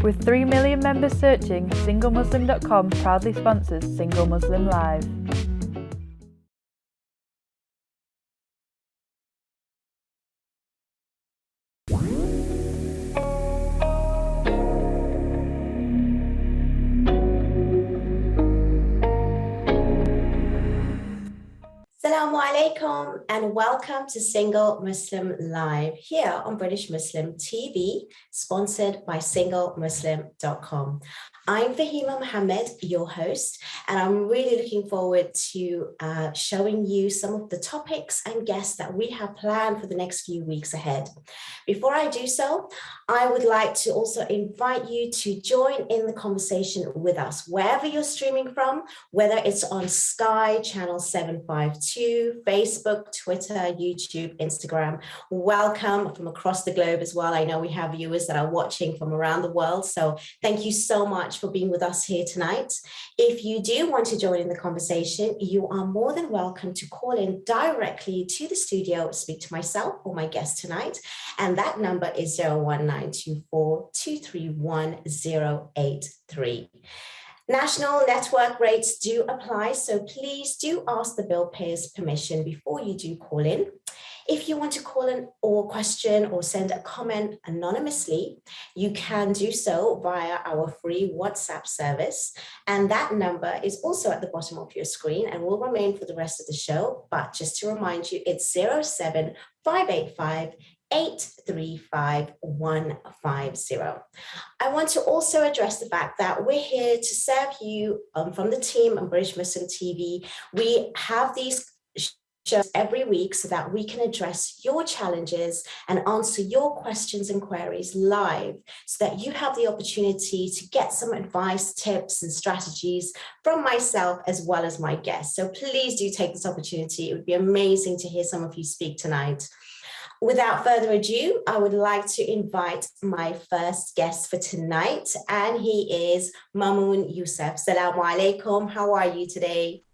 With 3 million members searching, SingleMuslim.com proudly sponsors Single Muslim Live. Assalamu alaikum and welcome to Single Muslim Live here on British Muslim TV, sponsored by SingleMuslim.com. I'm Fahima Mohammed, your host, and I'm really looking forward to showing you some of the topics and guests that we have planned for the next few weeks ahead. Before I do so, I would like to also invite you to join in the conversation with us, wherever you're streaming from, whether it's on Sky, channel 752, Facebook, Twitter, YouTube, Instagram. Welcome from across the globe as well. I know we have viewers that are watching from around the world, so thank you so much for being with us here tonight. If you do want to join in the conversation, you are more than welcome to call in directly to the studio, speak to myself or my guest tonight, and that number is 01924 231 083. National network rates do apply, so please do ask the bill payer's permission before you do call in. If you want to call in or question or send a comment anonymously, you can do so via our free WhatsApp service. And that number is also at the bottom of your screen and will remain for the rest of the show. But just to remind you, it's 07585 835 150. I want to also address the fact that we're here to serve you from the team on British Muslim TV. We have these shows every week so that we can address your challenges and answer your questions and queries live so that you have the opportunity to get some advice, tips, and strategies from myself as well as my guests. So please do take this opportunity. It would be amazing to hear some of you speak tonight. Without further ado, I would like to invite my first guest for tonight, and he is Mamoon Yusaf. Assalamu alaikum. How are you today?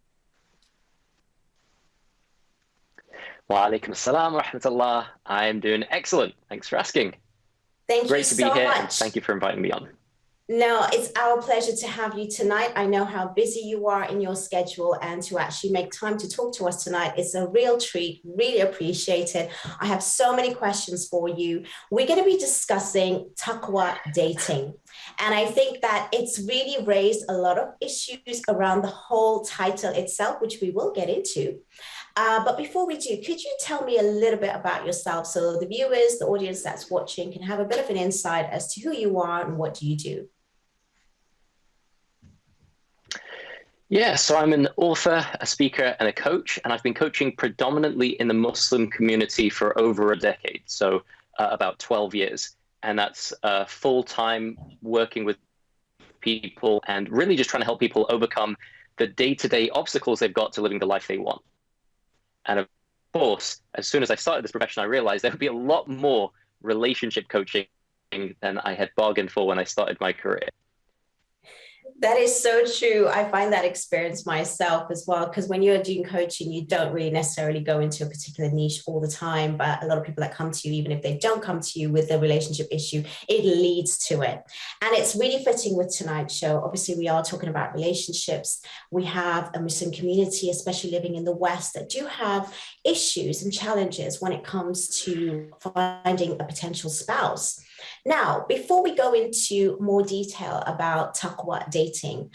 Wa alaikum assalam wa rahmatullah. I'm doing excellent. Thanks for asking. Thank you so much. Great to be here, and thank you for inviting me on. No, it's our pleasure to have you tonight. I know how busy you are in your schedule, and to actually make time to talk to us tonight is a real treat. Really appreciate it. I have so many questions for you. We're going to be discussing Taqwa Dating. And I think that it's really raised a lot of issues around the whole title itself, which we will get into. But before we do, could you tell me a little bit about yourself so the viewers, the audience that's watching can have a bit of an insight as to who you are and what do you do? Yeah, so I'm an author, a speaker, and a coach, and I've been coaching predominantly in the Muslim community for over a decade, so about 12 years. And that's full-time working with people and really just trying to help people overcome the day-to-day obstacles they've got to living the life they want. And of course, as soon as I started this profession, I realized there would be a lot more relationship coaching than I had bargained for when I started my career. That is so true. I find that experience myself as well, because when you're doing coaching, you don't really necessarily go into a particular niche all the time, but a lot of people that come to you, even if they don't come to you with a relationship issue, it leads to it. And it's really fitting with tonight's show. Obviously, we are talking about relationships. We have a Muslim community, especially living in the West, that do have issues and challenges when it comes to finding a potential spouse. Now, before we go into more detail about Taqwa Dating,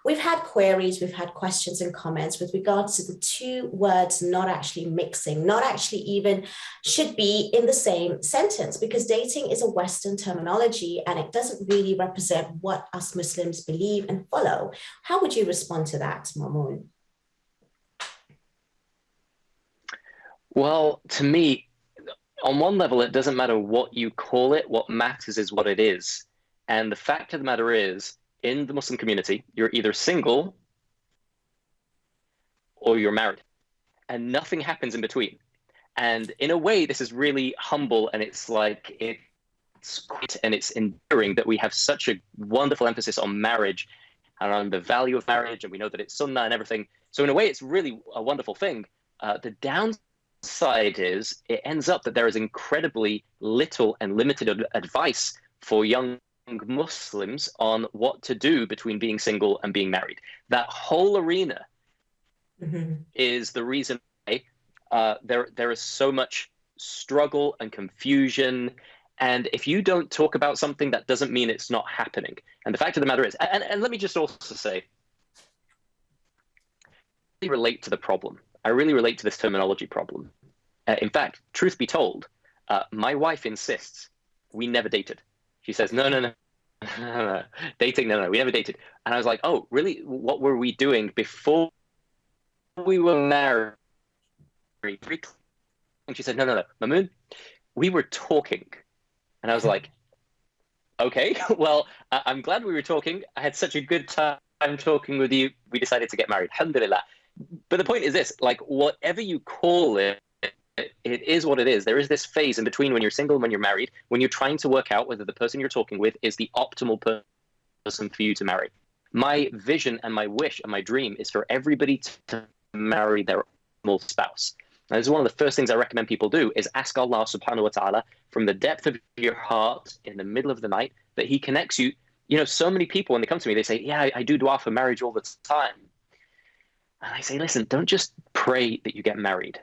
we've had queries, we've had questions and comments with regards to the two words not actually mixing, not actually even should be in the same sentence, because dating is a Western terminology and it doesn't really represent what us Muslims believe and follow. How would you respond to that, Mamoon? Well, to me, on one level, it doesn't matter what you call it. What matters is what it is. And the fact of the matter is, in the Muslim community, you're either single or you're married, and nothing happens in between. And in a way, this is really humble, and it's like, it's great and it's endearing that we have such a wonderful emphasis on marriage and on the value of marriage, and we know that it's sunnah and everything. So in a way, it's really a wonderful thing. The downside is it ends up that there is incredibly little and limited advice for young Muslims on what to do between being single and being married. That whole arena is the reason why there is so much struggle and confusion. And if you don't talk about something, that doesn't mean it's not happening. And the fact of the matter is, and let me just also say, I really relate to the problem. I really relate to this terminology problem. In fact, truth be told, my wife insists we never dated. She says, no, dating, no, we never dated. And I was like, oh, really? What were we doing before we were married? And she said, no, Mamoon, we were talking. And I was like, okay, well, I'm glad we were talking. I had such a good time talking with you. We decided to get married. Alhamdulillah. But the point is this, like, whatever you call it, it is what it is. There is this phase in between when you're single and when you're married, when you're trying to work out whether the person you're talking with is the optimal person for you to marry. My vision and my wish and my dream is for everybody to marry their optimal spouse. And this is one of the first things I recommend people do, is ask Allah subhanahu wa ta'ala from the depth of your heart in the middle of the night that he connects you. You know, so many people, when they come to me, they say, yeah, I do dua for marriage all the time. And I say, listen, don't just pray that you get married,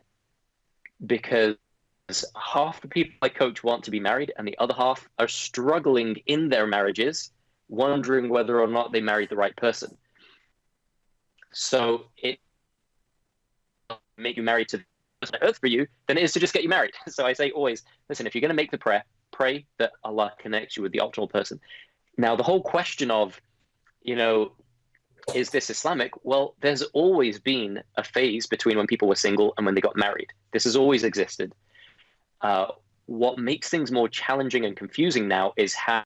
because half the people I coach want to be married and the other half are struggling in their marriages, wondering whether or not they married the right person. So it make you married to the person on earth for you than it is to just get you married. So I say always, listen, if you're going to make the prayer, pray that Allah connects you with the optimal person. Now, the whole question of, you know, is this Islamic? Well, there's always been a phase between when people were single and when they got married. This has always existed. What makes things more challenging and confusing now is how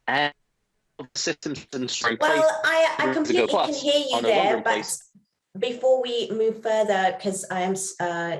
and systems and in place. Well, I completely can hear you there, but before we move further, because I am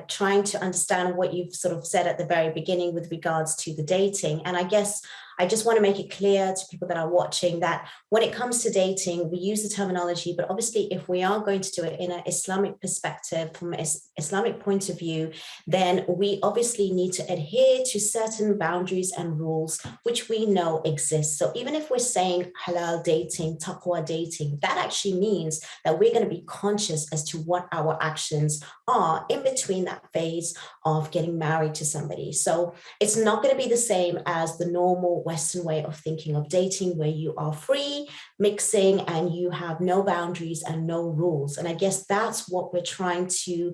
trying to understand what you've sort of said at the very beginning with regards to the dating. And I guess I just want to make it clear to people that are watching that when it comes to dating, we use the terminology, but obviously if we are going to do it in an Islamic perspective, from an Islamic point of view, then we obviously need to adhere to certain boundaries and rules, which we know exist. So even if we're saying halal dating, taqwa dating, that actually means that we're going to be conscious as to what our actions are in between that phase of getting married to somebody. So it's not going to be the same as the normal Western way of thinking of dating, where you are free, mixing, and you have no boundaries and no rules. And I guess that's what we're trying to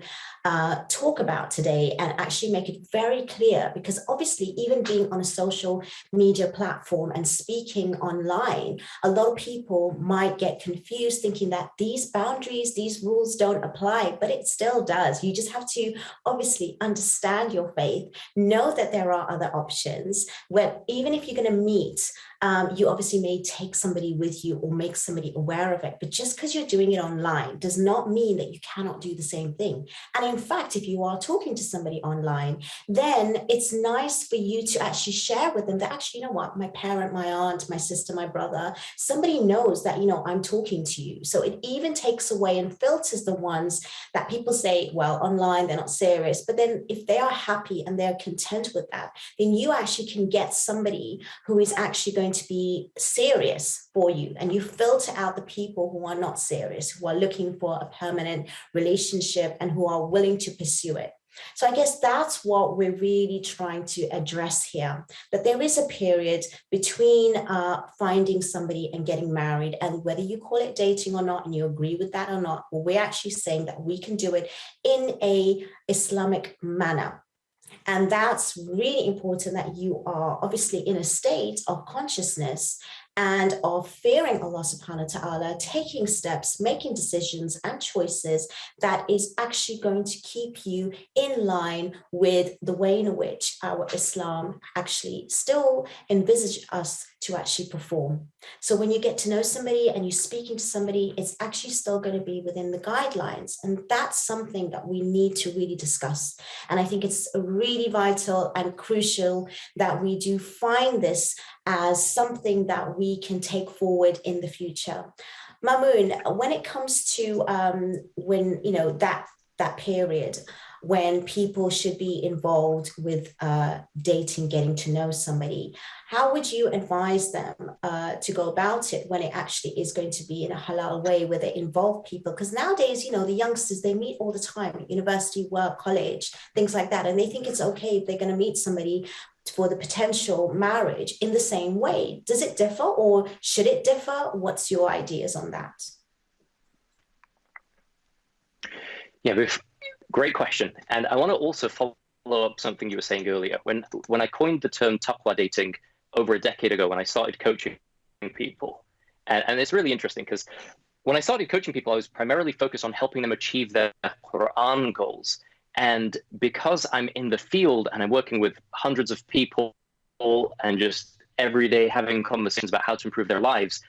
talk about today and actually make it very clear, because obviously even being on a social media platform and speaking online, a lot of people might get confused thinking that these boundaries, these rules don't apply, but it still does. You just have to obviously understand your faith, know that there are other options, where even if you're going to meet, you obviously may take somebody with you or make somebody aware of it. But just because you're doing it online does not mean that you cannot do the same thing. And in fact, if you are talking to somebody online, then it's nice for you to actually share with them that actually, you know what, my parent, my aunt, my sister, my brother, somebody knows that, you know, I'm talking to you. So it even takes away and filters the ones that people say, well, online, they're not serious. But then if they are happy and they're content with that, then you actually can get somebody who is actually going to be serious for you, and you filter out the people who are not serious, who are looking for a permanent relationship and who are willing to pursue it. So I guess that's what we're really trying to address here, that there is a period between finding somebody and getting married, and whether you call it dating or not, and you agree with that or not, well, we're actually saying that we can do it in a Islamic manner. And that's really important, that you are obviously in a state of consciousness and of fearing Allah subhanahu wa ta'ala, taking steps, making decisions and choices that is actually going to keep you in line with the way in which our Islam actually still envisage us to actually perform. So when you get to know somebody and you're speaking to somebody, it's actually still going to be within the guidelines. And that's something that we need to really discuss. And I think it's really vital and crucial that we do find this as something that we can take forward in the future. Mamoon, when it comes to when, you know, that period when people should be involved with dating, getting to know somebody, how would you advise them to go about it when it actually is going to be in a halal way where they involve people? Because nowadays, you know, the youngsters, they meet all the time, university, work, college, things like that. And they think it's okay if they're going to meet somebody for the potential marriage in the same way. Does it differ or should it differ? What's your ideas on that? Yeah, great question. And I want to also follow up something you were saying earlier. When I coined the term Taqwa Dating over a decade ago, when I started coaching people, and it's really interesting because when I started coaching people, I was primarily focused on helping them achieve their Quran goals. And because I'm in the field and I'm working with hundreds of people and just every day having conversations about how to improve their lives,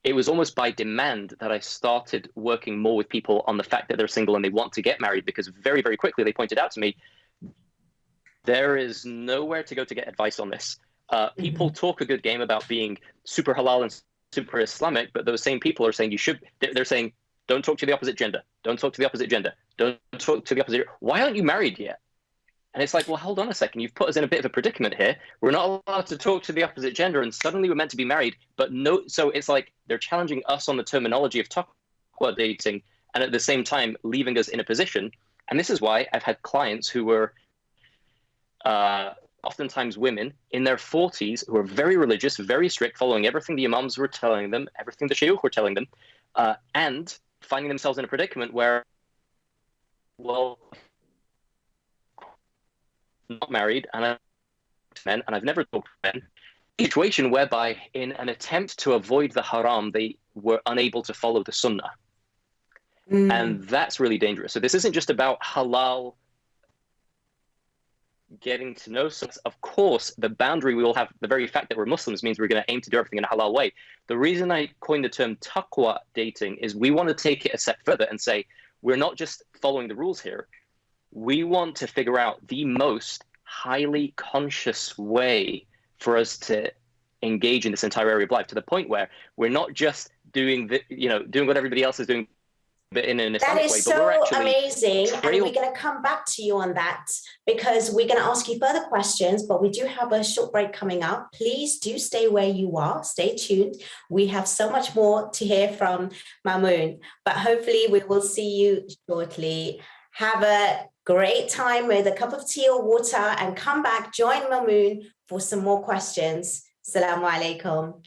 it was almost by demand that I started working more with people on the fact that they're single and they want to get married, because very, very quickly they pointed out to me, there is nowhere to go to get advice on this. People talk a good game about being super halal and super Islamic, but those same people are saying they're saying, don't talk to the opposite gender. Don't talk to the opposite gender. Don't talk to the opposite. Why aren't you married yet? And it's like, well, hold on a second. You've put us in a bit of a predicament here. We're not allowed to talk to the opposite gender, and suddenly we're meant to be married. But no, so it's like they're challenging us on the terminology of Taqwa dating, and at the same time leaving us in a position. And this is why I've had clients who were oftentimes women in their 40s who are very religious, very strict, following everything the imams were telling them, everything the shayukh were telling them, and finding themselves in a predicament where, well, not married and I'm men and I've never talked to men, situation whereby in an attempt to avoid the haram they were unable to follow the sunnah. And that's really dangerous. So this isn't just about halal getting to know someone. Of course the boundary we all have, the very fact that we're Muslims means we're going to aim to do everything in a halal way. The reason I coined the term taqwa dating is we want to take it a step further and say we're not just following the rules here. We want to figure out the most highly conscious way for us to engage in this entire area of life, to the point where we're not just doing doing what everybody else is doing, but in an Islamic way. That is but we're so actually amazing. And we're going to come back to you on that because we're going to ask you further questions, but we do have a short break coming up. Please do stay where you are. Stay tuned. We have so much more to hear from Mamoon, but hopefully we will see you shortly. Have a great time with a cup of tea or water and come back, join Mamoon for some more questions. Assalamu alaikum.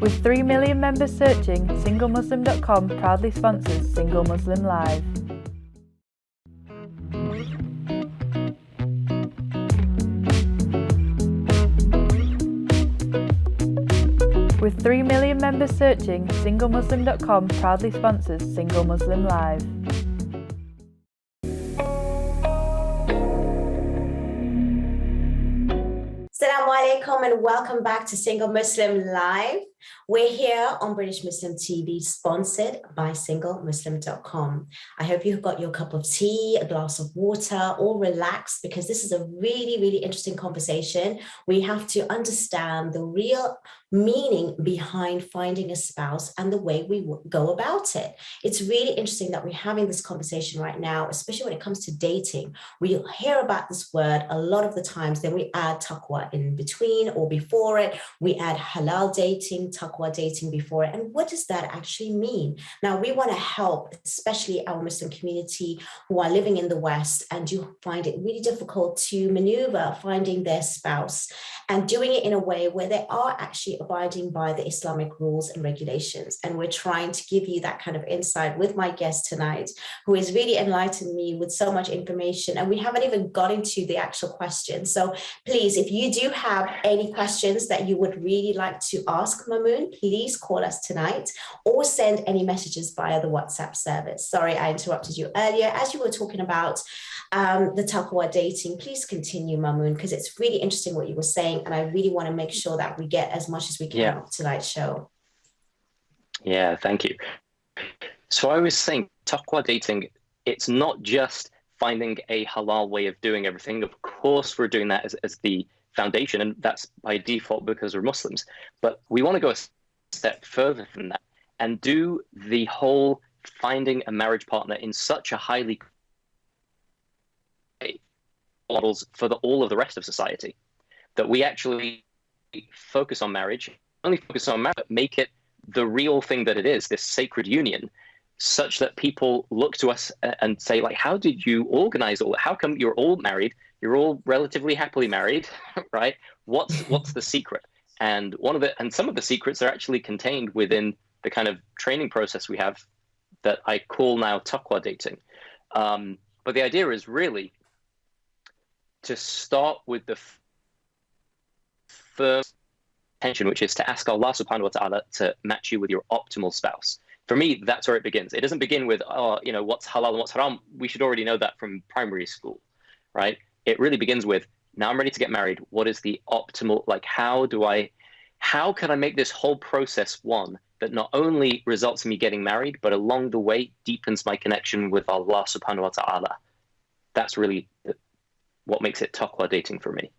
With 3 million members searching, SingleMuslim.com proudly sponsors Single Muslim Live. With 3 million members searching, SingleMuslim.com proudly sponsors Single Muslim Live. Assalamu alaikum and welcome back to Single Muslim Live. We're here on British Muslim TV, sponsored by SingleMuslim.com. I hope you've got your cup of tea, a glass of water, all relaxed, because this is a really, really interesting conversation. We have to understand the real meaning behind finding a spouse and the way we go about it. It's really interesting that we're having this conversation right now, especially when it comes to dating. We hear about this word a lot of the times, then we add taqwa in between or before it. We add halal dating, taqwa dating before it. And what does that actually mean? Now, we want to help, especially our Muslim community who are living in the West and do find it really difficult to maneuver finding their spouse and doing it in a way where they are actually abiding by the Islamic rules and regulations. And we're trying to give you that kind of insight with my guest tonight, who has really enlightened me with so much information. And we haven't even got into the actual questions. So please, if you do have any questions that you would really like to ask Mamoon, please call us tonight or send any messages via the WhatsApp service. Sorry, I interrupted you earlier. As you were talking about the Taqwa dating, please continue, Mamoon, because it's really interesting what you were saying. And I really want to make sure that we get as much as we can of tonight's show. Yeah, thank you. So I was saying, Taqwa dating, it's not just finding a halal way of doing everything. Of course, we're doing that as the foundation, and that's by default because we're Muslims. But we want to go a step further than that and do the whole finding a marriage partner in such a highly models for all of the rest of society, that we actually focus on marriage, only focus on marriage, but make it the real thing that it is, this sacred union, such that people look to us and say, like, how did you organize all that? How come you're all married? You're all relatively happily married, right? What's the secret? And some of the secrets are actually contained within the kind of training process we have that I call now Taqwa dating. But the idea is really to start with the first intention, which is to ask Allah subhanahu wa ta'ala to match you with your optimal spouse. For me, that's where it begins. It doesn't begin with, what's halal and what's haram. We should already know that from primary school, right? It really begins with, now I'm ready to get married. What is the optimal, like, how can I make this whole process one that not only results in me getting married, but along the way deepens my connection with Allah subhanahu wa ta'ala? That's really what makes it taqwa dating for me.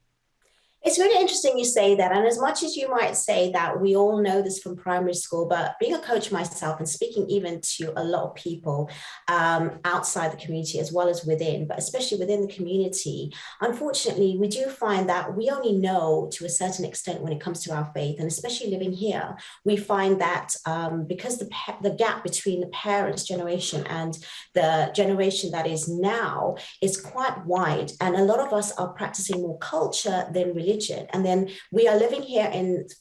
It's really interesting you say that. And as much as you might say that we all know this from primary school, but being a coach myself and speaking even to a lot of people outside the community as well as within, but especially within the community, unfortunately, we do find that we only know to a certain extent when it comes to our faith. And especially living here, we find that because the gap between the parents' generation and the generation that is now is quite wide. And a lot of us are practicing more culture than religion. And then we are living here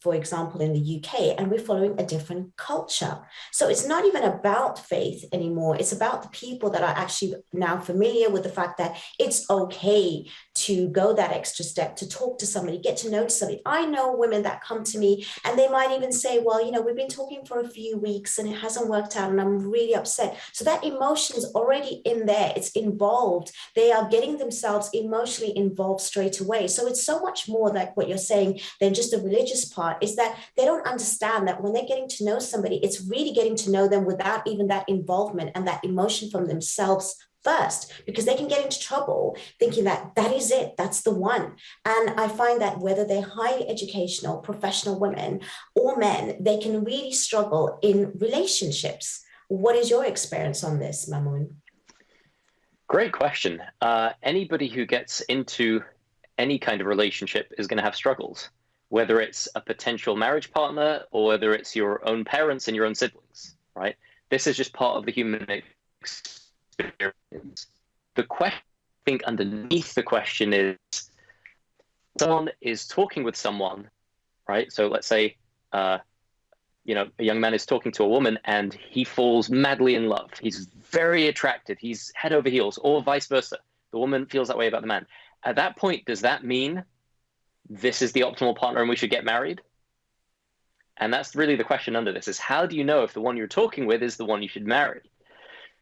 for example, in the UK, and we're following a different culture. So it's not even about faith anymore. It's about the people that are actually now familiar with the fact that it's okay to go that extra step, to talk to somebody, get to know somebody. I know women that come to me and they might even say, well, we've been talking for a few weeks and it hasn't worked out and I'm really upset. So that emotion is already in there. It's involved. They are getting themselves emotionally involved straight away. So it's so much more like what you're saying than just the religious part, is that they don't understand that when they're getting to know somebody, it's really getting to know them without even that involvement and that emotion from themselves first, because they can get into trouble thinking that is it, that's the one. And I find that whether they're highly educational, professional women or men, they can really struggle in relationships. What is your experience on this, Mamoon? Great question. Anybody who gets into any kind of relationship is going to have struggles, whether it's a potential marriage partner or whether it's your own parents and your own siblings, right? This is just part of the human experience. The question, I think, underneath the question is, someone is talking with someone, right? So let's say, a young man is talking to a woman and he falls madly in love. He's very attracted. He's head over heels, or vice versa. The woman feels that way about the man. At that point, does that mean this is the optimal partner and we should get married? And that's really the question under this, is how do you know if the one you're talking with is the one you should marry?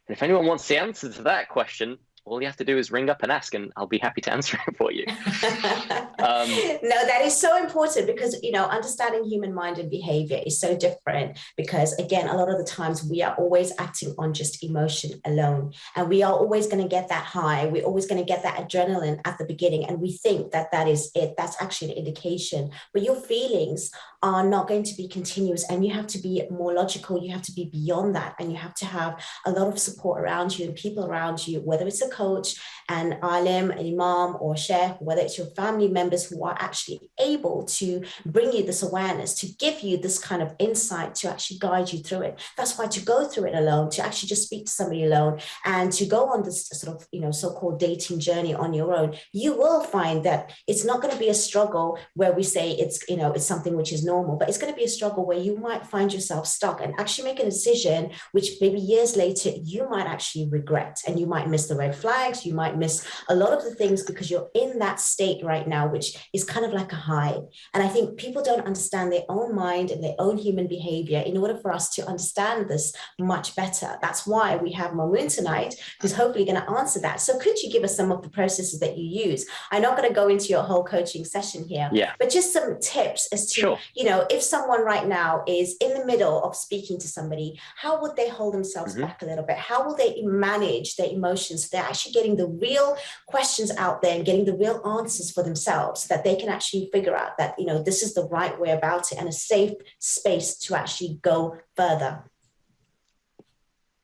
And if anyone wants the answer to that question, all you have to do is ring up and ask, and I'll be happy to answer it for you. No, that is so important because, understanding human mind and behavior is so different because, again, a lot of the times we are always acting on just emotion alone, and we are always going to get that high. We're always going to get that adrenaline at the beginning, and we think that is it. That's actually an indication, but your feelings are not going to be continuous, and you have to be more logical. You have to be beyond that, and you have to have a lot of support around you and people around you, whether it's a coach, an alim, an imam, or sheikh, whether it's your family members who are actually able to bring you this awareness, to give you this kind of insight, to actually guide you through it. That's why to go through it alone, to actually just speak to somebody alone, and to go on this sort of, so-called dating journey on your own, you will find that it's not going to be a struggle where we say it's something which is normal, but it's going to be a struggle where you might find yourself stuck and actually make a decision which maybe years later you might actually regret, and you might miss the red flags, you might miss a lot of the things because you're in that state right now, which is kind of like a high. And I think people don't understand their own mind and their own human behavior in order for us to understand this much better. That's why we have Mamoon tonight, who's hopefully going to answer that. So could you give us some of the processes that you use? I'm not going to go into your whole coaching session here, but just some tips as to, you know, if someone right now is in the middle of speaking to somebody, how would they hold themselves back a little bit? How will they manage their emotions so they're actually getting the real questions out there and getting the real answers for themselves, so that they can actually figure out that, you know, this is the right way about it and a safe space to actually go further?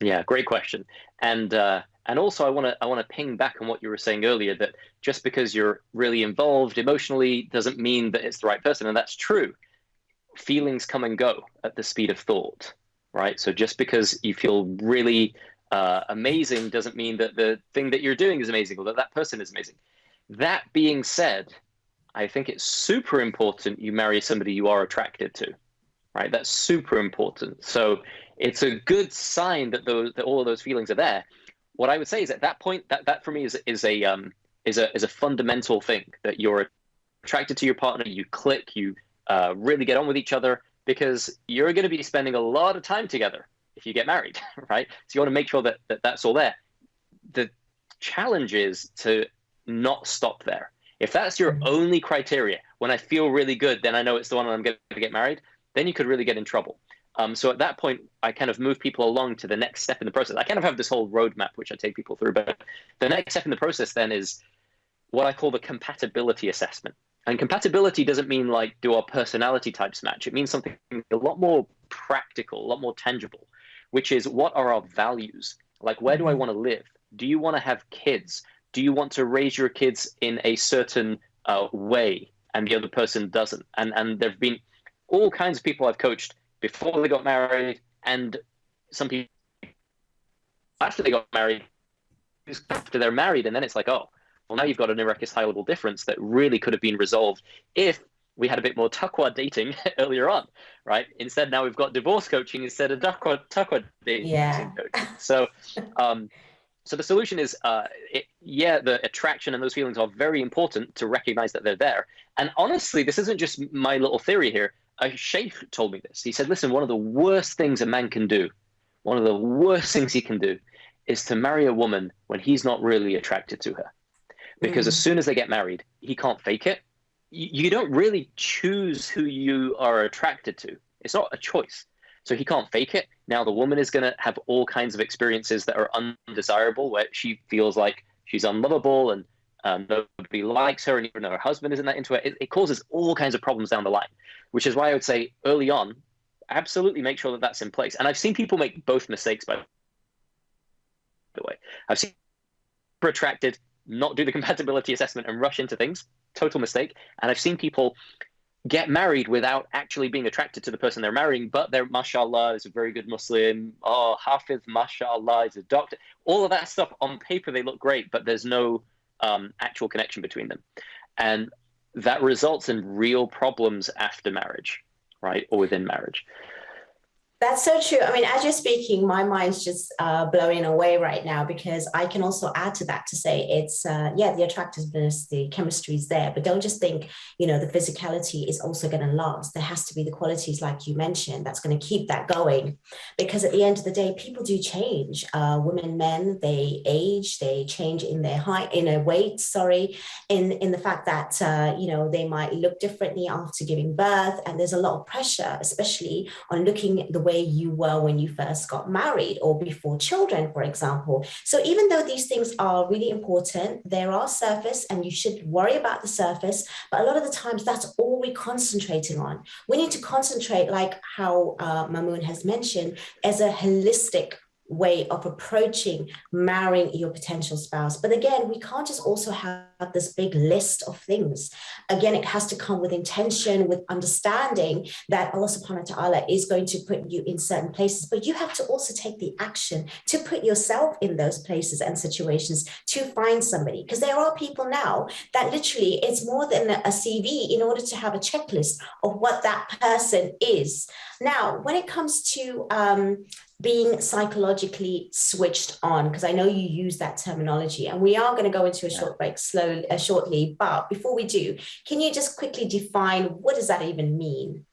Yeah, great question. And also I want to ping back on what you were saying earlier, that just because you're really involved emotionally doesn't mean that it's the right person. And that's true. Feelings come and go at the speed of thought, right? So just because you feel really amazing doesn't mean that the thing that you're doing is amazing or that that person is amazing. That being said, I think it's super important you marry somebody you are attracted to, right? That's super important. So it's a good sign that all of those feelings are there. What I would say is at that point, that for me is a fundamental thing, that you're attracted to your partner, you click, you really get on with each other, because you're going to be spending a lot of time together if you get married, right? So you want to make sure that that's all there. The challenge is to not stop there. If that's your only criteria, when I feel really good, then I know it's the one I'm going to get married, then you could really get in trouble. So at that point, I kind of move people along to the next step in the process. I kind of have this whole roadmap, which I take people through, but the next step in the process then is what I call the compatibility assessment. And compatibility doesn't mean like, do our personality types match? It means something a lot more practical, a lot more tangible, which is, what are our values? Like, where do I want to live? Do you want to have kids? Do you want to raise your kids in a certain way and the other person doesn't? And there've been all kinds of people I've coached before they got married, and some people after they got married, after they're married, and then it's like, oh, well, now you've got an irreconcilable difference that really could have been resolved if we had a bit more Taqwa dating earlier on, right? Instead, now we've got divorce coaching instead of Taqwa dating coaching. So, so the solution is, the attraction and those feelings are very important to recognize that they're there. And honestly, this isn't just my little theory here. A sheikh told me this. He said, listen, one of the worst things a man can do, one of the worst things he can do, is to marry a woman when he's not really attracted to her. Because as soon as they get married, he can't fake it. You don't really choose who you are attracted to. It's not a choice. So he can't fake it. Now the woman is going to have all kinds of experiences that are undesirable, where she feels like she's unlovable and nobody likes her, and even though her husband isn't that into it, it causes all kinds of problems down the line, which is why I would say early on, absolutely make sure that that's in place. And I've seen people make both mistakes, by the way. I've seen people attracted, not do the compatibility assessment and rush into things, total mistake. And I've seen people get married without actually being attracted to the person they're marrying, but they're, mashallah, is a very good Muslim. Oh, Hafiz, mashallah, is a doctor. All of that stuff on paper, they look great, but there's no actual connection between them. And that results in real problems after marriage, right? Or within marriage. That's so true. I mean, as you're speaking, my mind's just blowing away right now, because I can also add to that to say it's, the attractiveness, the chemistry is there, but don't just think, the physicality is also going to last. There has to be the qualities, like you mentioned, that's going to keep that going. Because at the end of the day, people do change. Women, men, they age, they change in their height, in their weight, in the fact that, they might look differently after giving birth. And there's a lot of pressure, especially on looking the way you were when you first got married or before children, for example. So even though these things are really important, there are surface and you should worry about the surface, but a lot of the times that's all we're concentrating on. We need to concentrate, like how Mamoon has mentioned, as a holistic way of approaching marrying your potential spouse. But again, we can't just also have this big list of things. Again, it has to come with intention, with understanding that Allah subhanahu wa ta'ala is going to put you in certain places, but you have to also take the action to put yourself in those places and situations to find somebody. Because there are people now that literally it's more than a CV in order to have a checklist of what that person is. Now, when it comes to being psychologically switched on, because I know you use that terminology, and we are going to go into a short break shortly. But before we do, can you just quickly define what does that even mean?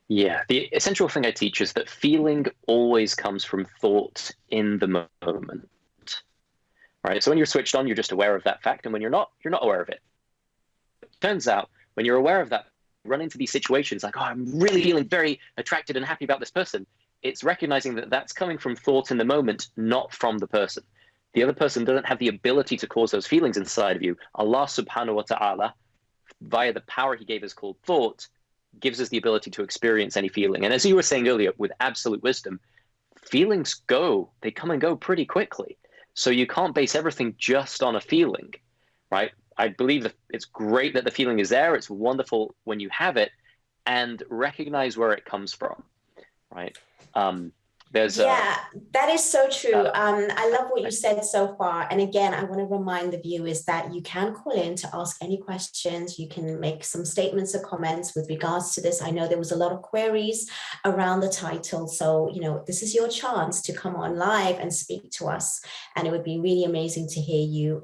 Yeah, the essential thing I teach is that feeling always comes from thought in the moment, right? So when you're switched on, you're just aware of that fact, and when you're not aware of it. Turns out, when you're aware of that, you run into these situations like, oh, I'm really feeling very attracted and happy about this person. It's recognizing that that's coming from thought in the moment, not from the person. The other person doesn't have the ability to cause those feelings inside of you. Allah subhanahu wa ta'ala, via the power he gave us called thought, gives us the ability to experience any feeling. And as you were saying earlier, with absolute wisdom, feelings they come and go pretty quickly. So you can't base everything just on a feeling, right? I believe that it's great that the feeling is there. It's wonderful when you have it, and recognize where it comes from, right? That is so true. I love what you said so far. And again, I want to remind the viewers that you can call in to ask any questions. You can make some statements or comments with regards to this. I know there was a lot of queries around the title. So, this is your chance to come on live and speak to us. And it would be really amazing to hear you.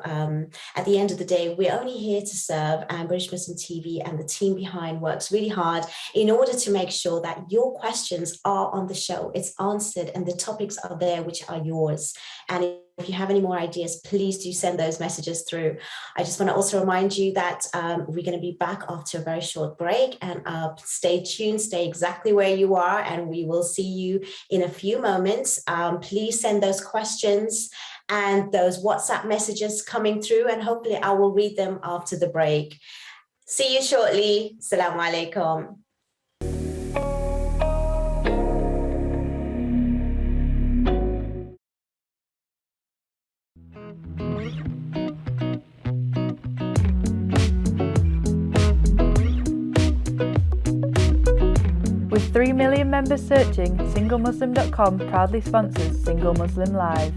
At the end of the day, we're only here to serve, and British Muslim TV and the team behind works really hard in order to make sure that your questions are on the show. It's answered, and the topics are there, which are yours. And if you have any more ideas, please do send those messages through. I just want to also remind you that we're going to be back after a very short break, and stay tuned, stay exactly where you are, and we will see you in a few moments. Please send those questions and those WhatsApp messages coming through, and hopefully I will read them after the break. See you shortly. Assalamu alaikum. With 3 million members searching, SingleMuslim.com proudly sponsors Single Muslim Live.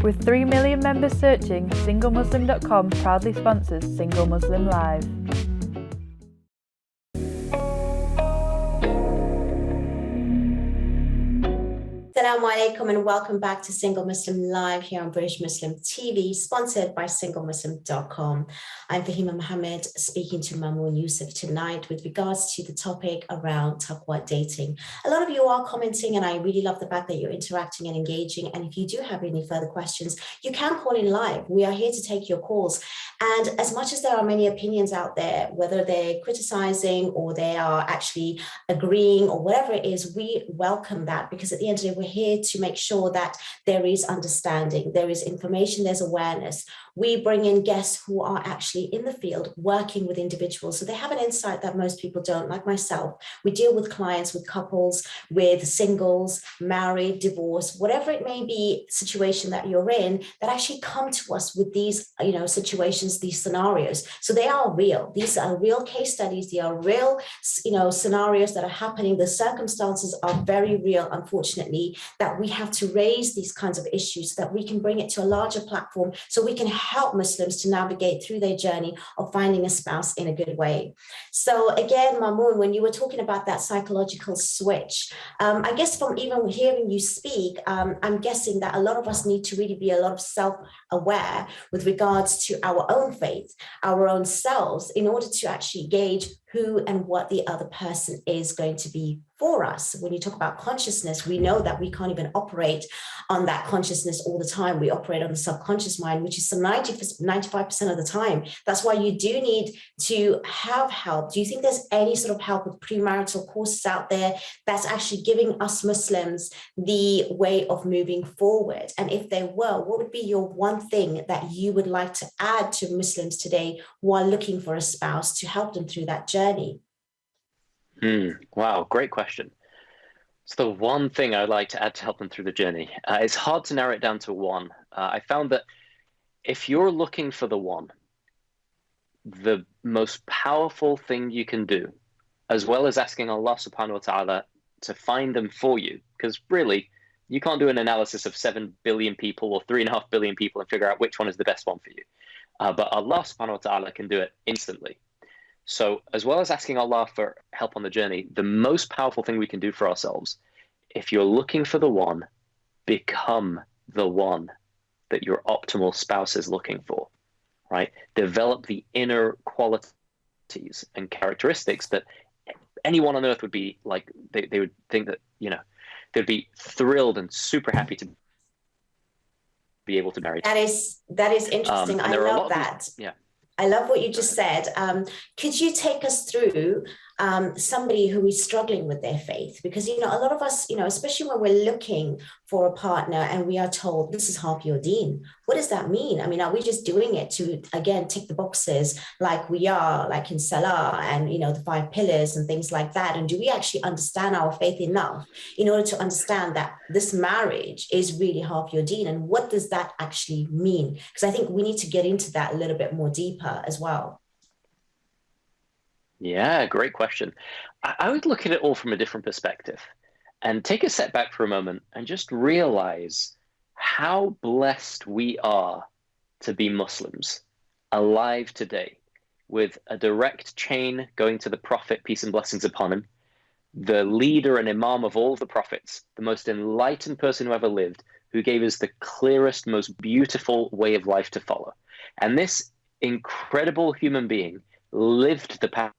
With 3 million members searching, SingleMuslim.com proudly sponsors Single Muslim Live. Assalamu alaikum, and welcome back to Single Muslim Live here on British Muslim TV, sponsored by SingleMuslim.com. I'm Fahima Mohammed, speaking to Mamoon Yusaf tonight with regards to the topic around Taqwa Dating. A lot of you are commenting, and I really love the fact that you're interacting and engaging. And if you do have any further questions, you can call in live. We are here to take your calls. And as much as there are many opinions out there, whether they're criticizing or they are actually agreeing or whatever it is, we welcome that, because at the end of the day, we're here to make sure that there is understanding, there is information, there's awareness. We bring in guests who are actually in the field working with individuals, so they have an insight that most people don't, like myself. We deal with clients, with couples, with singles, married, divorced, whatever it may be, situation that you're in, that actually come to us with these, situations, these scenarios. So they are real. These are real case studies. They are real, scenarios that are happening. The circumstances are very real, unfortunately, that we have to raise these kinds of issues so that we can bring it to a larger platform, so we can help Muslims to navigate through their journey of finding a spouse in a good way. So again, Mamoon, when you were talking about that psychological switch, I guess from even hearing you speak, I'm guessing that a lot of us need to really be a lot of self-aware with regards to our own faith, our own selves, in order to actually gauge who and what the other person is going to be for us. When you talk about consciousness, we know that we can't even operate on that consciousness all the time. We operate on the subconscious mind, which is some 95% of the time. That's why you do need to have help. Do you think there's any sort of help with premarital courses out there that's actually giving us Muslims the way of moving forward? And if there were, what would be your one thing that you would like to add to Muslims today while looking for a spouse to help them through that journey? Wow, great question. So the one thing I'd like to add to help them through the journey, it's hard to narrow it down to one. I found that if you're looking for the one, the most powerful thing you can do, as well as asking Allah subhanahu wa ta'ala to find them for you, because really You can't do an analysis of 7 billion people or 3.5 billion people and figure out which one is the best one for you. But Allah subhanahu wa ta'ala can do it instantly. So as well as asking Allah for help on the journey, the most powerful thing we can do for ourselves, if you're looking for the one, become the one that your optimal spouse is looking for, right? Develop the inner qualities and characteristics that anyone on earth would be like, they would think that, they'd be thrilled and super happy to be able to marry. That is interesting. I love that. Yeah. I love what you just said. Could you take us through somebody who is struggling with their faith? Because, a lot of us, especially when we're looking for a partner and we are told this is half your deen. What does that mean? I mean, are we just doing it to, again, tick the boxes like we are, like in Salah and, the 5 pillars and things like that? And do we actually understand our faith enough in order to understand that this marriage is really half your deen? And what does that actually mean? Because I think we need to get into that a little bit more deeper as well. Yeah, great question. I would look at it all from a different perspective and take a step back for a moment and just realize how blessed we are to be Muslims alive today, with a direct chain going to the Prophet, peace and blessings upon him, the leader and imam of all the prophets, the most enlightened person who ever lived, who gave us the clearest, most beautiful way of life to follow. And this incredible human being lived the path,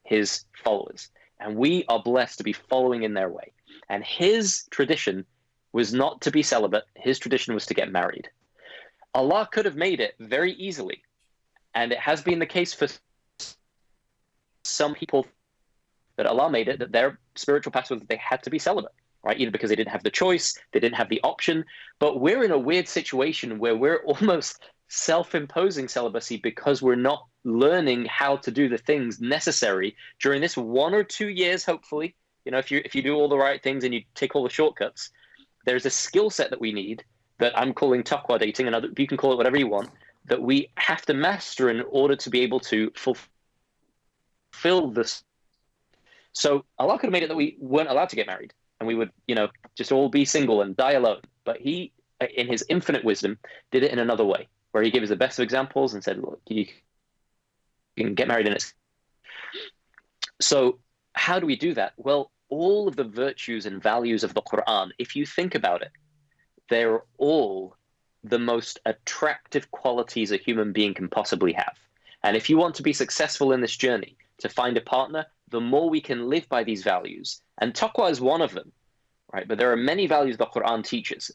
his followers, and we are blessed to be following in their way. And his tradition was not to be celibate. His tradition was to get married. Allah could have made it very easily, and it has been the case for some people that Allah made it that their spiritual path was that they had to be celibate, right? Either because they didn't have the choice, they didn't have the option. But we're in a weird situation where we're almost self-imposing celibacy because we're not learning how to do the things necessary during this 1 or 2 years. Hopefully, if you do all the right things and you take all the shortcuts, there's a skill set that we need that I'm calling Taqwa Dating, and you can call it whatever you want, that we have to master in order to be able to fulfill this. So Allah could have made it that we weren't allowed to get married and we would, just all be single and die alone. But he, in his infinite wisdom, did it in another way, where he gave us the best of examples and said, look, you can get married in it. So how do we do that? Well, all of the virtues and values of the Quran, if you think about it, they're all the most attractive qualities a human being can possibly have. And if you want to be successful in this journey, to find a partner, the more we can live by these values, and taqwa is one of them, right? But there are many values the Quran teaches,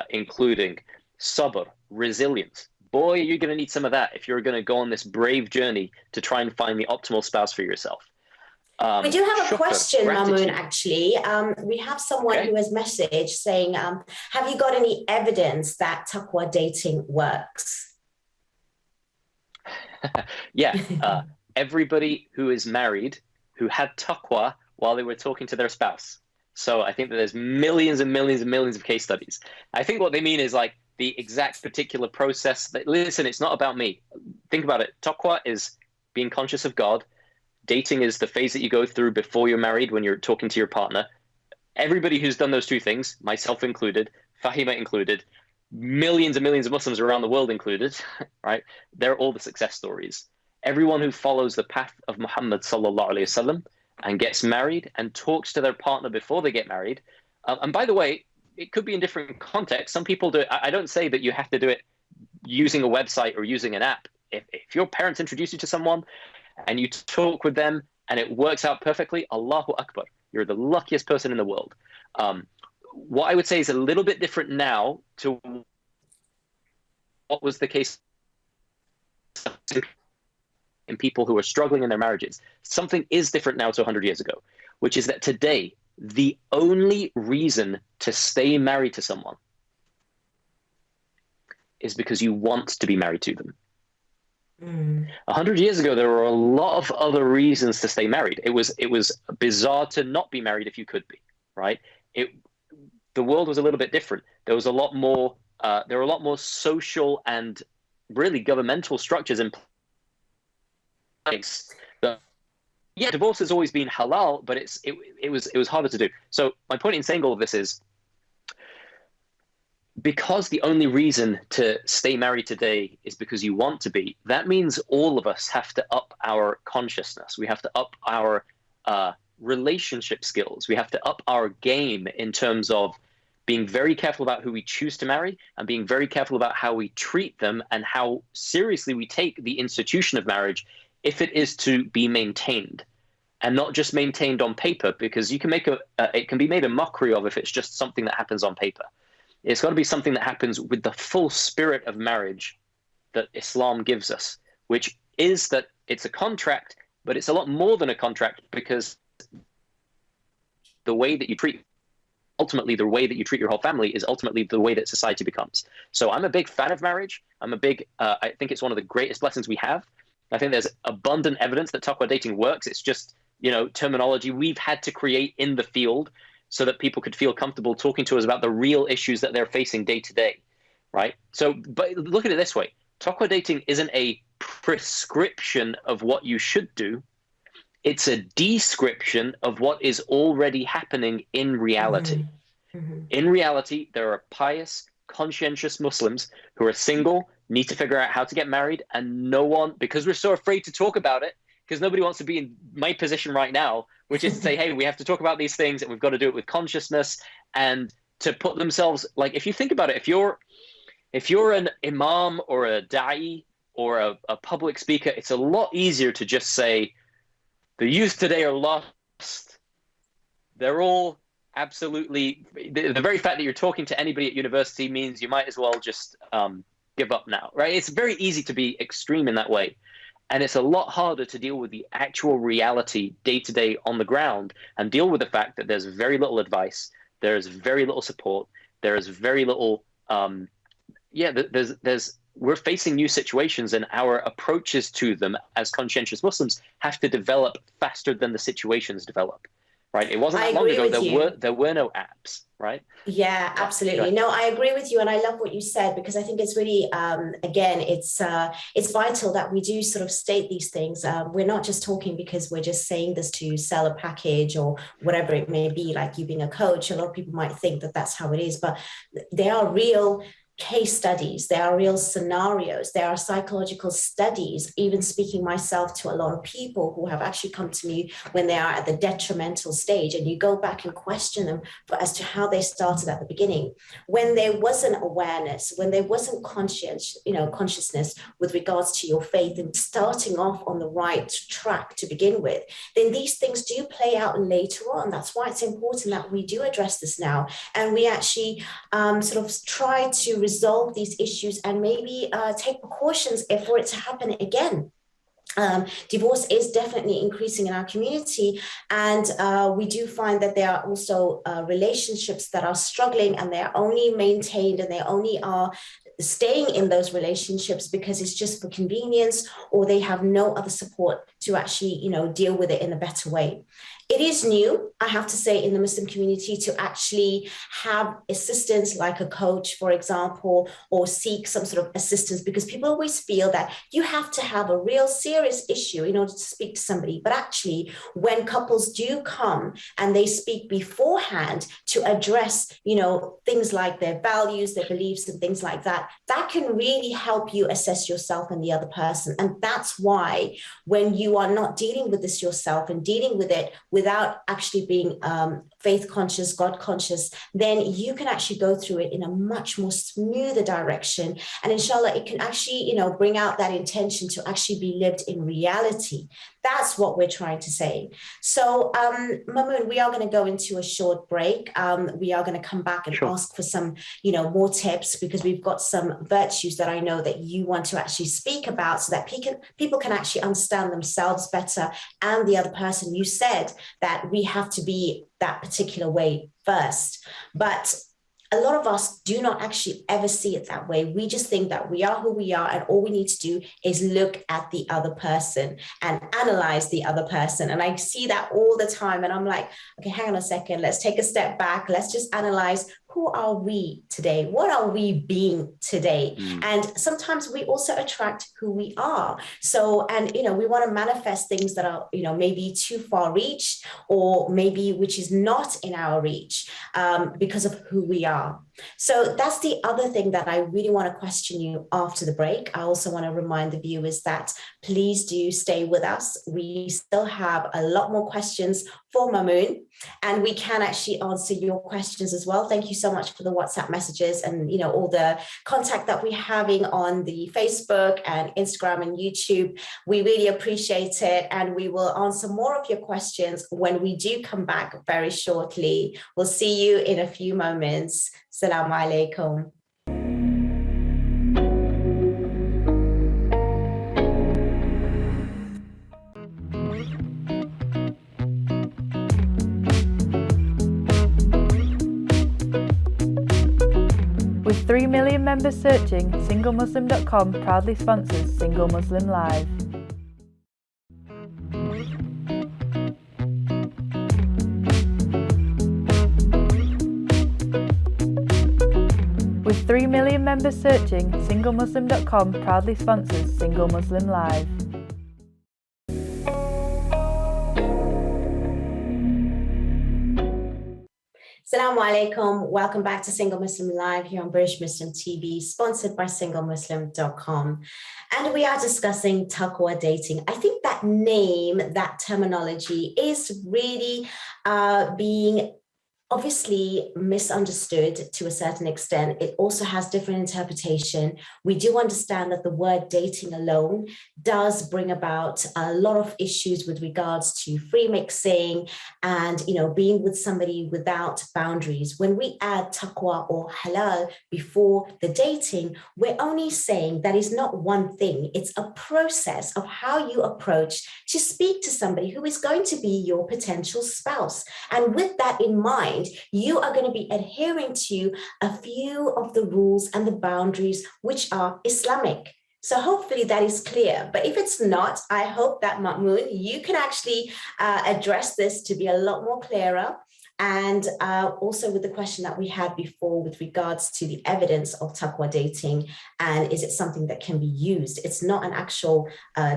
including sabr, resilience. Boy, you're going to need some of that if you're going to go on this brave journey to try and find the optimal spouse for yourself. We do have a question, gratitude. Mamoon, actually. We have someone who has messaged saying, have you got any evidence that Taqwa Dating works? Yeah, everybody who is married who had taqwa while they were talking to their spouse. So I think that there's millions and millions and millions of case studies. I think what they mean is like the exact particular process. Listen, it's not about me. Think about it. Taqwa is being conscious of God. Dating is the phase that you go through before you're married when you're talking to your partner. Everybody who's done those two things, myself included, Fahima included, millions and millions of Muslims around the world included, right? They're all the success stories. Everyone who follows the path of Muhammad sallallahu alaihi wasallam and gets married and talks to their partner before they get married. And by the way, it could be in different contexts. Some people do it. I don't say that you have to do it using a website or using an app. If your parents introduce you to someone and you talk with them and it works out perfectly, Allahu Akbar, you're the luckiest person in the world. What I would say is a little bit different now to what was the case in people who are struggling in their marriages. Something is different now to 100 years ago, which is that today, the only reason to stay married to someone is because you want to be married to them. 100 years ago, there were a lot of other reasons to stay married. It was bizarre to not be married if you could be, right? The world was a little bit different. There was a lot more. There were a lot more social and really governmental structures in place that yeah, divorce has always been halal, but it was harder to do. So my point in saying all of this is, because the only reason to stay married today is because you want to be, that means all of us have to up our consciousness. We have to up our relationship skills. We have to up our game in terms of being very careful about who we choose to marry, and being very careful about how we treat them and how seriously we take the institution of marriage if it is to be maintained, and not just maintained on paper, because you can make it can be made a mockery of if it's just something that happens on paper. It's got to be something that happens with the full spirit of marriage that Islam gives us, which is that it's a contract, but it's a lot more than a contract, because the way that you treat, ultimately the way that you treat your whole family is ultimately the way that society becomes. So I'm a big fan of marriage. I think it's one of the greatest blessings we have. I think there's abundant evidence that Taqwa dating works. It's just, terminology we've had to create in the field so that people could feel comfortable talking to us about the real issues that they're facing day to day, right? So, but look at it this way. Taqwa dating isn't a prescription of what you should do. It's a description of what is already happening in reality. Mm-hmm. In reality, there are pious, conscientious Muslims who are single, need to figure out how to get married, and no one, because we're so afraid to talk about it, because nobody wants to be in my position right now, which is to say, hey, we have to talk about these things and we've got to do it with consciousness, and to put themselves, like, if you think about it, if you're an imam or a da'i or a public speaker, it's a lot easier to just say, the youth today are lost. They're all absolutely, the very fact that you're talking to anybody at university means you might as well just give up now, right? It's very easy to be extreme in that way. And it's a lot harder to deal with the actual reality day to day on the ground, and deal with the fact that there's very little advice, there's very little support, there is very little, we're facing new situations, and our approaches to them as conscientious Muslims have to develop faster than the situations develop, right? It wasn't that long ago, there were no apps, right? Yeah, absolutely. No, I agree with you. And I love what you said, because I think it's really, again, it's vital that we do sort of state these things. We're not just talking because we're just saying this to sell a package or whatever it may be, like you being a coach. A lot of people might think that that's how it is, but there are real case studies, there are real scenarios, there are psychological studies, even speaking myself to a lot of people who have actually come to me when they are at the detrimental stage, and you go back and question them as to how they started at the beginning, when there wasn't awareness, when there wasn't consciousness with regards to your faith and starting off on the right track to begin with. Then these things do play out later on. That's why it's important that we do address this now, and we actually sort of try to resolve these issues and maybe take precautions for it to happen again. Divorce is definitely increasing in our community, and we do find that there are also relationships that are struggling, and they're only maintained and they only are staying in those relationships because it's just for convenience, or they have no other support to actually deal with it in a better way. It is new, I have to say, in the Muslim community to actually have assistance like a coach, for example, or seek some sort of assistance, because people always feel that you have to have a real serious issue in order to speak to somebody. But actually, when couples do come and they speak beforehand to address, things like their values, their beliefs, and things like that, that can really help you assess yourself and the other person. And that's why when you are not dealing with this yourself and dealing with it without actually being faith conscious, God conscious, then you can actually go through it in a much more smoother direction. And inshallah, it can actually, bring out that intention to actually be lived in reality. That's what we're trying to say. So, Mamoon, we are going to go into a short break. We are going to come back and ask for some, more tips, because we've got some virtues that I know that you want to actually speak about, so that people can actually understand themselves better and the other person. You said that we have to be that particular way first, but a lot of us do not actually ever see it that way. We just think that we are who we are, and all we need to do is look at the other person and analyze the other person. And I see that all the time, and I'm like, okay, hang on a second, let's take a step back. Let's just analyze who are we today? What are we being today? Mm. And sometimes we also attract who we are. So, and, we want to manifest things that are, maybe too far reached, or maybe which is not in our reach, because of who we are. So that's the other thing that I really want to question you after the break. I also want to remind the viewers that please do stay with us. We still have a lot more questions for Mamoon, and we can actually answer your questions as well. Thank you so much for the WhatsApp messages and all the contact that we're having on the Facebook and Instagram and YouTube. We really appreciate it, and we will answer more of your questions when we do come back very shortly. We'll see you in a few moments. Assalamu alaikum. With 3 million members searching, SingleMuslim.com proudly sponsors Single Muslim Live. With 3 million members searching, SingleMuslim.com proudly sponsors Single Muslim Live. Assalamu alaikum. Welcome back to Single Muslim Live here on British Muslim TV, sponsored by SingleMuslim.com. And we are discussing Taqwa Dating. I think that name, that terminology is really being obviously misunderstood to a certain extent. It also has different interpretation. We do understand that the word dating alone does bring about a lot of issues with regards to free mixing and, being with somebody without boundaries. When we add taqwa or halal before the dating, we're only saying that is not one thing. It's a process of how you approach to speak to somebody who is going to be your potential spouse. And with that in mind, you are going to be adhering to a few of the rules and the boundaries which are Islamic. So hopefully that is clear. But if it's not, I hope that Mamoon, you can actually address this to be a lot more clearer. And also with the question that we had before with regards to the evidence of Taqwa dating, and is it something that can be used? It's not an actual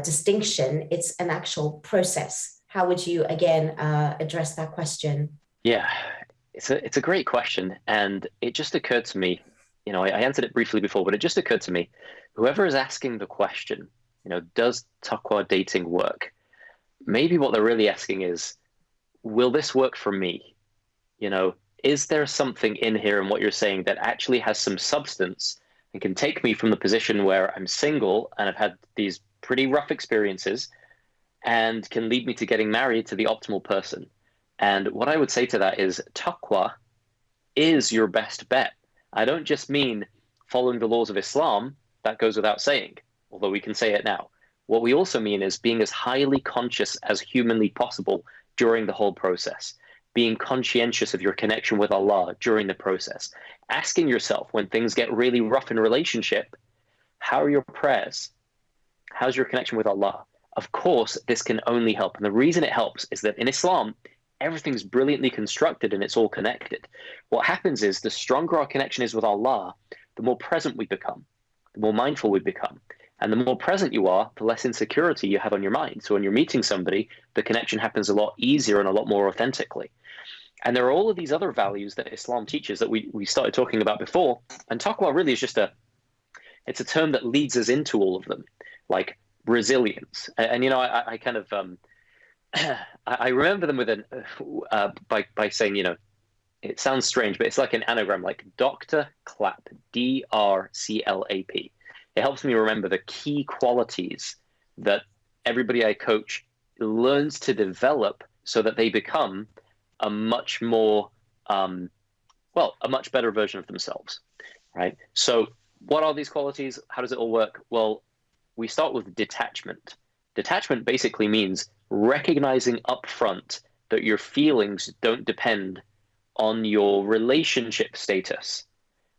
distinction, it's an actual process. How would you, again, address that question? Yeah, it's a great question. And it just occurred to me, I answered it briefly before, but it just occurred to me, whoever is asking the question, does Taqwa dating work? Maybe what they're really asking is, will this work for me? Is there something in here in what you're saying that actually has some substance and can take me from the position where I'm single and I've had these pretty rough experiences and can lead me to getting married to the optimal person? And what I would say to that is taqwa is your best bet. I don't just mean following the laws of Islam, that goes without saying, although we can say it now. What we also mean is being as highly conscious as humanly possible during the whole process, being conscientious of your connection with Allah during the process, asking yourself when things get really rough in relationship, how are your prayers? How's your connection with Allah? Of course, this can only help. And the reason it helps is that in Islam, everything's brilliantly constructed and it's all connected. What happens is the stronger our connection is with Allah, the more present we become, the more mindful we become. And the more present you are, the less insecurity you have on your mind. So when you're meeting somebody, the connection happens a lot easier and a lot more authentically. And there are all of these other values that Islam teaches that we started talking about before. And taqwa really is just it's a term that leads us into all of them, like resilience. And I kind of, I remember them with by saying, it sounds strange, but it's like an anagram, like Dr. Clap, DRCLAP. It helps me remember the key qualities that everybody I coach learns to develop so that they become a much more, a much better version of themselves, right? So what are these qualities? How does it all work? Well, we start with detachment. Detachment basically means recognizing upfront that your feelings don't depend on your relationship status,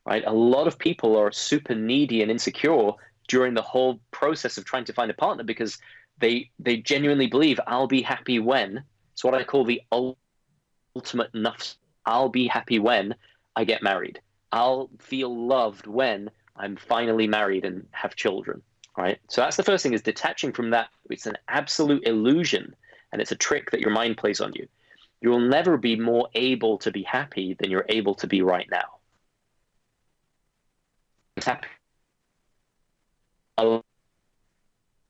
right? A lot of people are super needy and insecure during the whole process of trying to find a partner because they genuinely believe I'll be happy when. It's what I call the ultimate nafs. I'll be happy when I get married. I'll feel loved when I'm finally married and have children, right? So that's the first thing, is detaching from that. It's an absolute illusion, and it's a trick that your mind plays on you. You will never be more able to be happy than you're able to be right now.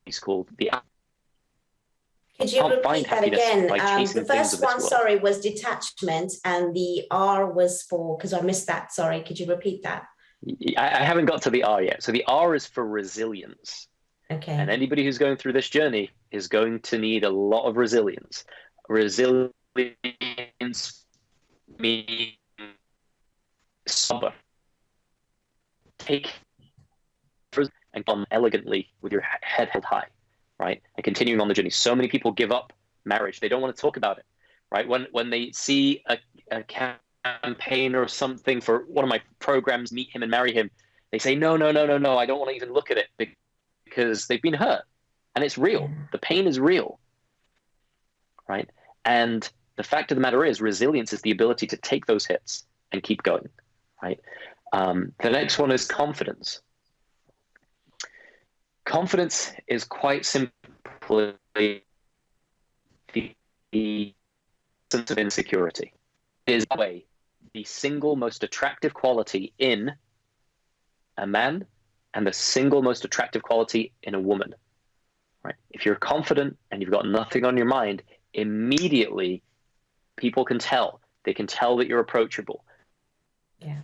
It's called the. Could you repeat that again? The first one, sorry, was detachment, and the R was for, because I missed that. Sorry, could you repeat that? I haven't got to the R yet. So the R is for resilience. Okay. And anybody who's going through this journey is going to need a lot of resilience. Resilience means sober. Take and come elegantly with your head held high, right? And continuing on the journey. So many people give up marriage. They don't want to talk about it, right? When they see a campaign or something for one of my programs, Meet Him and Marry Him, they say, no, I don't want to even look at it, because they've been hurt. And it's real. The pain is real, right? And the fact of the matter is, resilience is the ability to take those hits and keep going, right? The next one is confidence. Confidence is quite simply the sense of insecurity. It is the single most attractive quality in a man and the single most attractive quality in a woman, right? If you're confident and you've got nothing on your mind, immediately people can tell. They can tell that you're approachable. Yeah.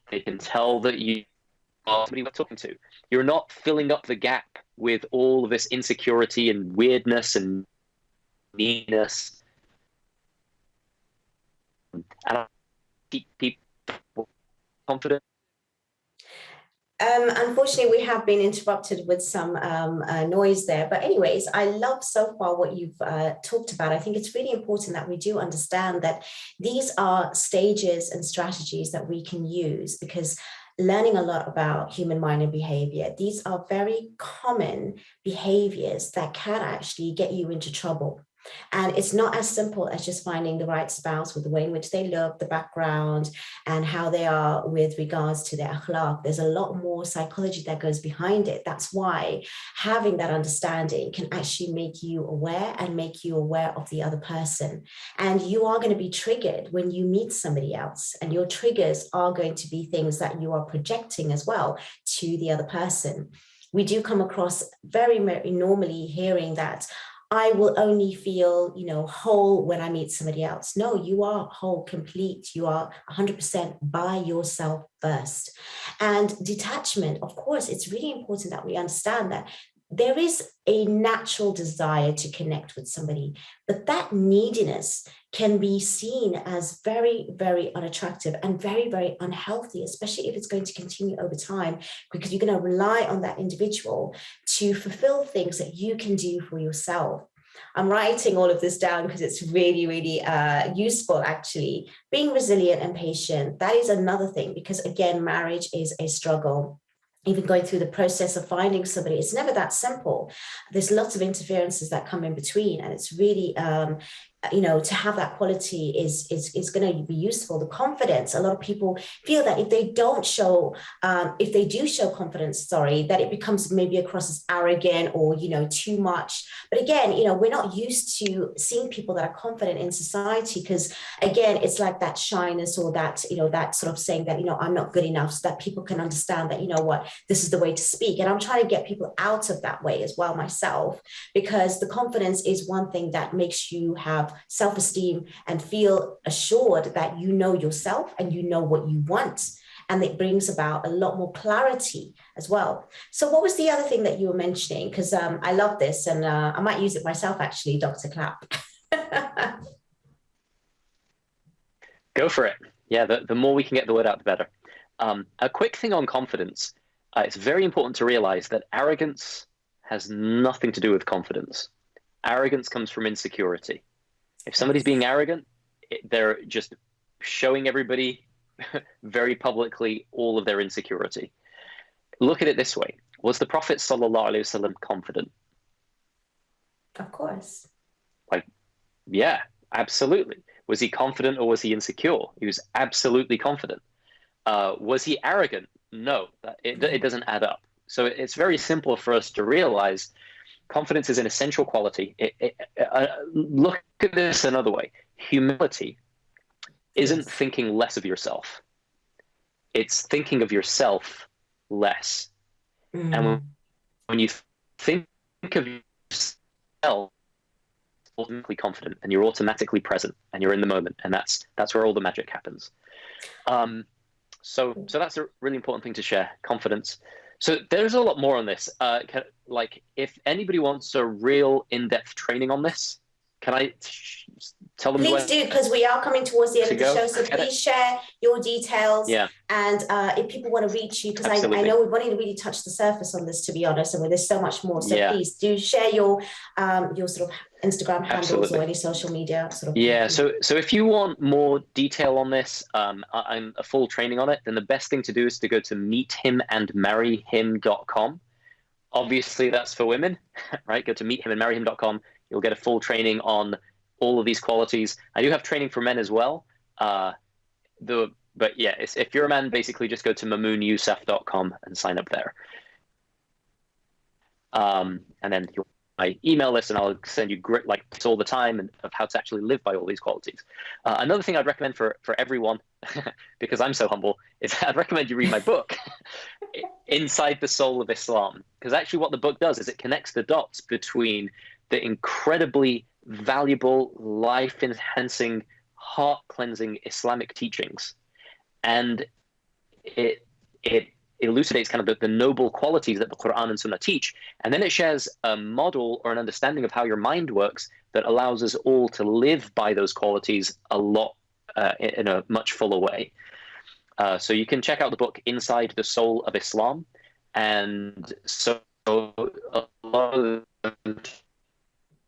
They can tell that you are somebody we're talking to. You're not filling up the gap with all of this insecurity and weirdness and meanness. And I keep people confident. Unfortunately, we have been interrupted with some noise there. But anyways, I love so far what you've talked about. I think it's really important that we do understand that these are stages and strategies that we can use, because learning a lot about human mind and behavior, these are very common behaviors that can actually get you into trouble. And it's not as simple as just finding the right spouse with the way in which they look, the background, and how they are with regards to their akhlaq. There's a lot more psychology that goes behind it. That's why having that understanding can actually make you aware and make you aware of the other person. And you are going to be triggered when you meet somebody else. And your triggers are going to be things that you are projecting as well to the other person. We do come across very normally hearing that I will only feel, whole when I meet somebody else. No, you are whole, complete. You are 100% by yourself first. And detachment, of course, it's really important that we understand that there is a natural desire to connect with somebody, but that neediness can be seen as very, very unattractive and very, very unhealthy, especially if it's going to continue over time, because you're going to rely on that individual to fulfill things that you can do for yourself. I'm writing all of this down because it's really, really useful, actually. Being resilient and patient, that is another thing, because again, marriage is a struggle. Even going through the process of finding somebody, it's never that simple. There's lots of interferences that come in between, and it's really to have that quality is going to be useful. The confidence, a lot of people feel that if they do show confidence, that it becomes maybe across as arrogant or, too much. But again, we're not used to seeing people that are confident in society, because again, it's like that shyness or that, that sort of saying that, I'm not good enough, so that people can understand that, this is the way to speak. And I'm trying to get people out of that way as well myself, because the confidence is one thing that makes you have self-esteem and feel assured that you know yourself and you know what you want. And it brings about a lot more clarity as well. So what was the other thing that you were mentioning? Because I love this, and I might use it myself, actually, Dr. Clapp. Go for it. Yeah, the more we can get the word out, the better. A quick thing on confidence. It's very important to realize that arrogance has nothing to do with confidence. Arrogance comes from insecurity. If somebody's being arrogant, they're just showing everybody very publicly all of their insecurity. Look at it this way. Was the Prophet ﷺ confident? Of course. Yeah, absolutely. Was he confident or was he insecure? He was absolutely confident. Was he arrogant? No, it doesn't add up. So it's very simple for us to realize confidence is an essential quality. Look at this another way. Humility isn't thinking less of yourself. It's thinking of yourself less. And when you think of yourself, automatically confident, and you're automatically present, and you're in the moment, and that's where all the magic happens. So that's a really important thing to share, confidence. So there's a lot more on this. Like, if anybody wants a real in-depth training on this, can I tell them? Please do, because we are coming towards the end of the show. So please share your details. Yeah. And if people want to reach you, because I know we've only really touched the surface on this, to be honest, and there's so much more. So please do share your sort of Instagram handles or any social media sort of. Yeah. So if you want more detail on this, I'm a full training on it. Then the best thing to do is to go to meethimandmarryhim.com. Obviously, that's for women, right? Go to meethimandmarryhim.com. You'll get a full training on all of these qualities. I do have training for men as well. But yeah, if you're a man, basically just go to mamoonyusaf.com and sign up there. And then you'll my email list, and I'll send you great tips all the time and of how to actually live by all these qualities. Another thing I'd recommend for everyone, because I'm so humble, is I'd recommend you read my book, Inside the Soul of Islam. Because actually what the book does is it connects the dots between the incredibly valuable, life-enhancing, heart-cleansing Islamic teachings, and it elucidates kind of the noble qualities that the Quran and Sunnah teach, and then it shares a model or an understanding of how your mind works that allows us all to live by those qualities a lot in a much fuller way. So you can check out the book Inside the Soul of Islam, and so a lot of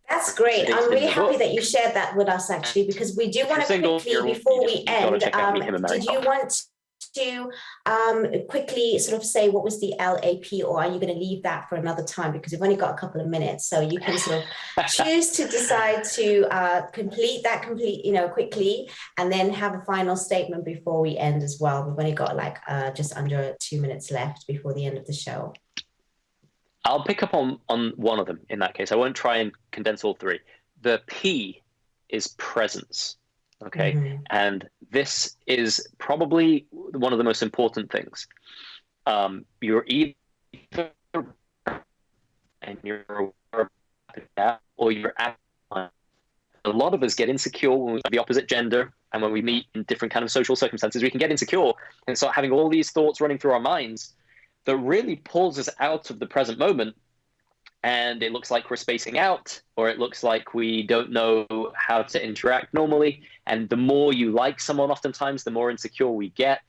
That's great. I'm really happy that you shared that with us, actually, because we do want to quickly, before we end, did you want to quickly sort of say what was the LAP, or are you going to leave that for another time, because we've only got a couple of minutes, so you can sort of choose to decide to complete quickly, and then have a final statement before we end as well. We've only got just under 2 minutes left before the end of the show. I'll pick up on one of them in that case. I won't try and condense all three. The P is presence. Okay. Mm-hmm. And this is probably one of the most important things. You're either and you're aware of that, or you're at. A lot of us get insecure when we have the opposite gender, and when we meet in different kind of social circumstances, we can get insecure and start having all these thoughts running through our minds that really pulls us out of the present moment. And it looks like we're spacing out, or it looks like we don't know how to interact normally. And the more you like someone, oftentimes, the more insecure we get.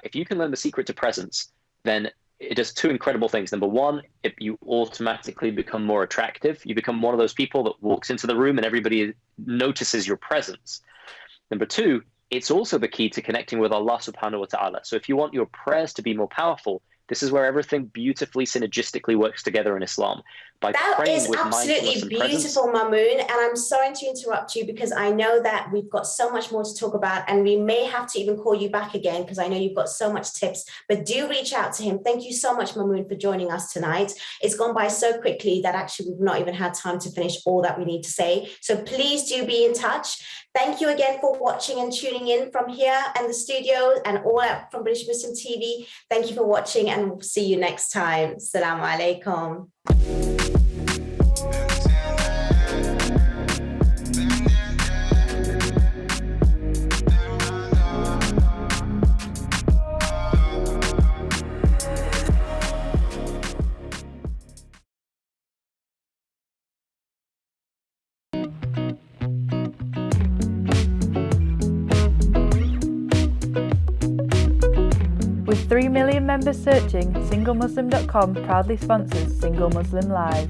If you can learn the secret to presence, then it does two incredible things. Number one, if you automatically become more attractive, you become one of those people that walks into the room and everybody notices your presence. Number two, it's also the key to connecting with Allah subhanahu wa ta'ala. So if you want your prayers to be more powerful, this is where everything beautifully synergistically works together in Islam. By that is absolutely beautiful, Mamoon. And I'm sorry to interrupt you, because I know that we've got so much more to talk about, and we may have to even call you back again, because I know you've got so much tips. But do reach out to him. Thank you so much, Mamoon, for joining us tonight. It's gone by so quickly that actually we've not even had time to finish all that we need to say. So please do be in touch. Thank you again for watching and tuning in from here and the studio and all out from British Muslim TV. Thank you for watching, and we'll see you next time. Assalamu alaikum. With 3 million members searching, singlemuslim.com proudly sponsors Single Muslim Live.